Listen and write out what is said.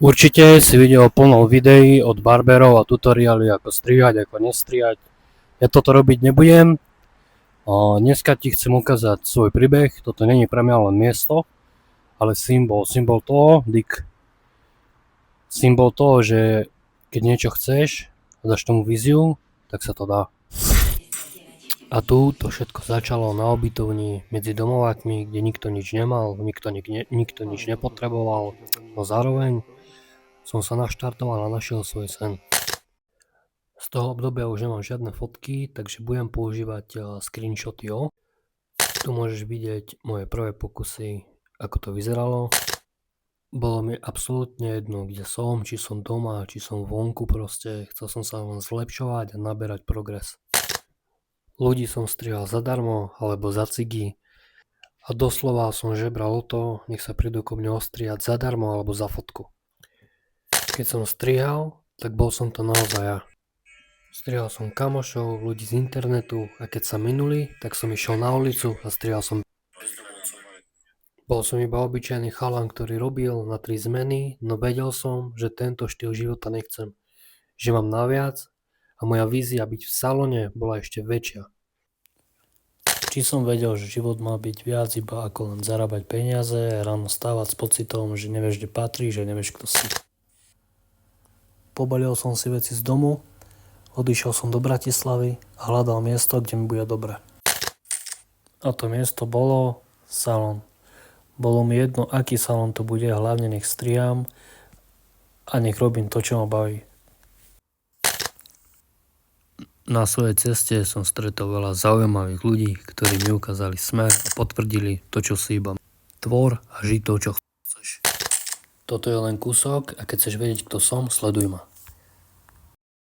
Určite si videl plno videí od barberov a tutoriály ako strihať, ako nestrihať. Ja toto robiť nebudem. Dneska ti chcem ukázať svoj príbeh. Toto není pre mňa len miesto, ale symbol toho, že keď niečo chceš a dáš tomu víziu, tak sa to dá. A tu to všetko začalo na ubytovni medzi domovákmi, kde nikto nič nemal, nikto nič nepotreboval, no zároveň som sa naštartoval a našiel svoj sen. Z toho obdobia už nemám žiadne fotky, takže budem používať screenshoty. Tu môžeš vidieť moje prvé pokusy, ako to vyzeralo. Bolo mi absolútne jedno, kde som, či som doma, či som vonku proste. Chcel som sa len zlepšovať a naberať progres. Ľudí som strihal zadarmo alebo za cigy a doslova som žebral o to, nech sa prídu ko mne ostrihať zadarmo alebo za fotku. Keď som strihal, tak bol som to naozaj ja. Strihal som kamošov, ľudí z internetu a keď sa minuli, tak som išiel na ulicu a strihal som. Bol som iba obyčajný chalan, ktorý robil na 3 zmeny, no vedel som, že tento štýl života nechcem. Že mám naviac a moja vízia byť v salóne bola ešte väčšia. Či som vedel, že život má byť viac iba ako len zarábať peniaze, ráno stávať s pocitom, že nevieš, kde patríš, že nevieš, kto si. Pobalil som si veci z domu, odišiel som do Bratislavy a hľadal miesto, kde mi bude dobre. A to miesto bolo salón. Bolo mi jedno, aký salón to bude, hlavne nech striham a nech robím to, čo ma baví. Na svojej ceste som stretol veľa zaujímavých ľudí, ktorí mi ukázali smer a potvrdili to, čo si iba tvor a žij to, čo chceš. Toto je len kúsok a keď chceš vedieť, kto som, sleduj ma.